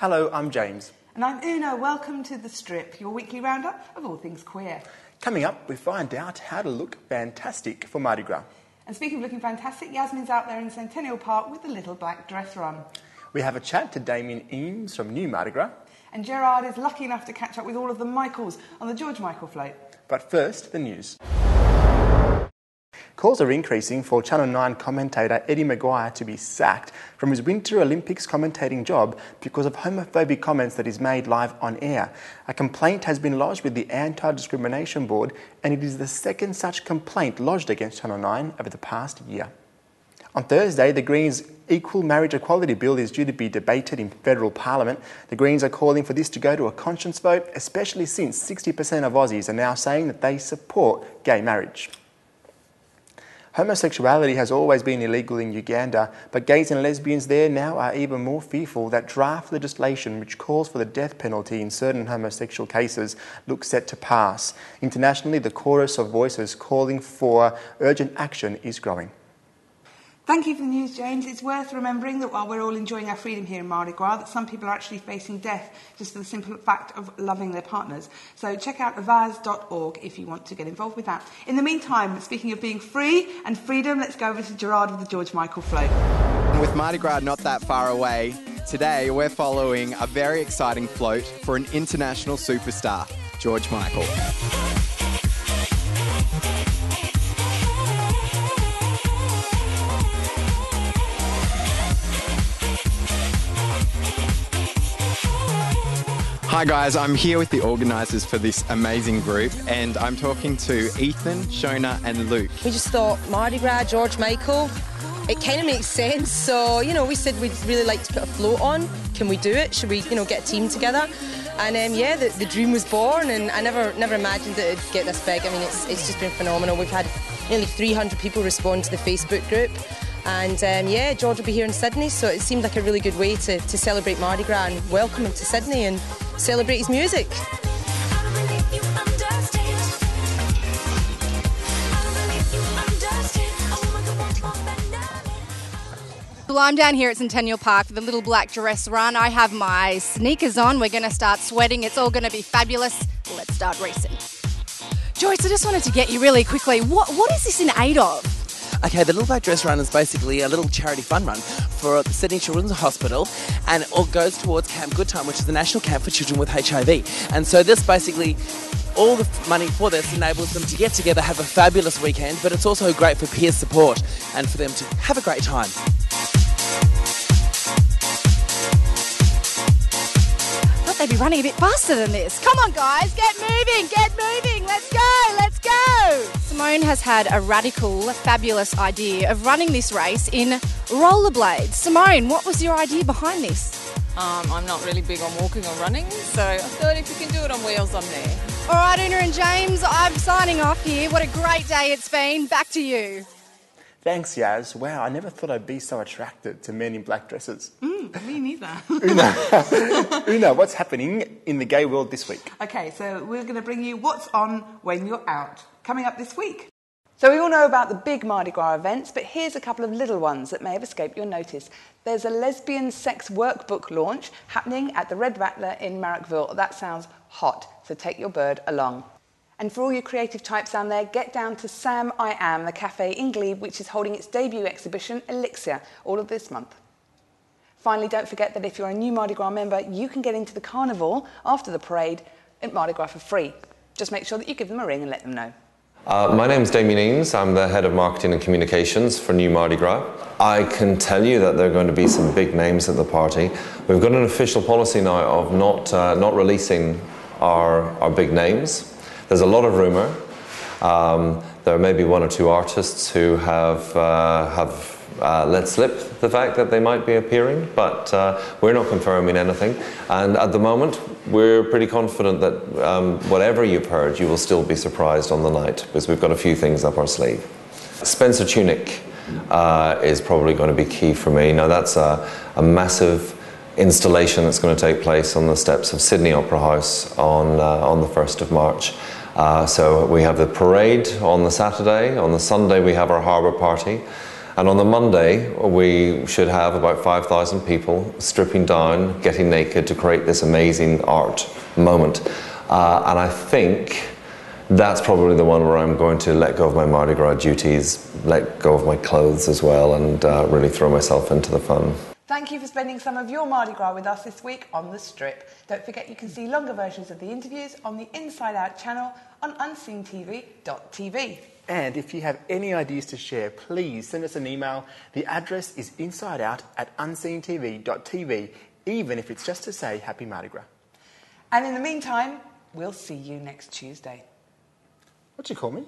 Hello, I'm James. And I'm Una. Welcome to The Strip, your weekly roundup of all things queer. Coming up, we find out how to look fantastic for Mardi Gras. And speaking of looking fantastic, Yasmin's out there in Centennial Park with the little black dress run. We have a chat to Damien Eames from New Mardi Gras. And Gerard is lucky enough to catch up with all of the Michaels on the George Michael float. But first, the news. Calls are increasing for Channel 9 commentator Eddie Maguire to be sacked from his Winter Olympics commentating job because of homophobic comments that he's made live on air. A complaint has been lodged with the Anti-Discrimination Board, and it is the second such complaint lodged against Channel 9 over the past year. On Thursday, the Greens' Equal Marriage Equality Bill is due to be debated in federal parliament. The Greens are calling for this to go to a conscience vote, especially since 60% of Aussies are now saying that they support gay marriage. Homosexuality has always been illegal in Uganda, but gays and lesbians there now are even more fearful that draft legislation which calls for the death penalty in certain homosexual cases looks set to pass. Internationally, the chorus of voices calling for urgent action is growing. Thank you for the news, James. It's worth remembering that while we're all enjoying our freedom here in Mardi Gras, that some people are actually facing death just for the simple fact of loving their partners. So check out avaz.org if you want to get involved with that. In the meantime, speaking of being free and freedom, let's go over to Gerard with the George Michael float. With Mardi Gras not that far away, today we're following a very exciting float for an international superstar, George Michael. Hi guys, I'm here with the organisers for this amazing group, and I'm talking to Ethan, Shona and Luke. We just thought Mardi Gras, George Michael, it kind of makes sense. So, we said we'd really like to put a float on. Can we do it? Should we, get a team together? And the dream was born, and I never imagined that it'd get this big. I mean, it's just been phenomenal. We've had nearly 300 people respond to the Facebook group. And George will be here in Sydney, so it seemed like a really good way to celebrate Mardi Gras and welcome him to Sydney and celebrate his music. Well, I'm down here at Centennial Park for the little black dress run. I have my sneakers on. We're going to start sweating. It's all going to be fabulous. Let's start racing. Joyce, I just wanted to get you really quickly. What is this in aid of? Okay, the Little Black Dress Run is basically a little charity fun run for the Sydney Children's Hospital, and it all goes towards Camp Good Time, which is the national camp for children with HIV. And so this basically, all the money for this enables them to get together, have a fabulous weekend, but it's also great for peer support and for them to have a great time. I thought they'd be running a bit faster than this. Come on, guys, get moving, let's go! Simone has had a radical, fabulous idea of running this race in rollerblades. Simone, what was your idea behind this? I'm not really big on walking or running, so I thought if you can do it on wheels, I'm there. All right, Una and James, I'm signing off here. What a great day it's been. Back to you. Thanks, Yaz. Wow, I never thought I'd be so attracted to men in black dresses. Me neither. Una, what's happening in the gay world this week? Okay, so we're going to bring you what's on when you're out, coming up this week. So we all know about the big Mardi Gras events, but here's a couple of little ones that may have escaped your notice. There's a lesbian sex workbook launch happening at the Red Rattler in Marrickville. That sounds hot, so take your bird along. And for all you creative types down there, get down to Sam I Am, the cafe in Glebe, which is holding its debut exhibition, Elixir, all of this month. Finally, don't forget that if you're a new Mardi Gras member, you can get into the carnival after the parade at Mardi Gras for free. Just make sure that you give them a ring and let them know. My name's Damien Eames. I'm the head of marketing and communications for New Mardi Gras. I can tell you that there are going to be some big names at the party. We've got an official policy now of not releasing our big names. There's a lot of rumour. There may be one or two artists who have let slip the fact that they might be appearing, but we're not confirming anything. And at the moment, we're pretty confident that whatever you've heard, you will still be surprised on the night, because we've got a few things up our sleeve. Spencer Tunick is probably going to be key for me. Now, that's a massive installation that's going to take place on the steps of Sydney Opera House on the 1st of March. So we have the parade on the Saturday. On the Sunday we have our harbour party, And on the Monday, we should have about 5,000 people stripping down, getting naked to create this amazing art moment. And I think that's probably the one where I'm going to let go of my Mardi Gras duties, let go of my clothes as well, and really throw myself into the fun. Thank you for spending some of your Mardi Gras with us this week on The Strip. Don't forget you can see longer versions of the interviews on the Inside Out channel on unseentv.tv. And if you have any ideas to share, please send us an email. The address is insideout@unseentv.tv, even if it's just to say Happy Mardi Gras. And in the meantime, we'll see you next Tuesday. What do you call me?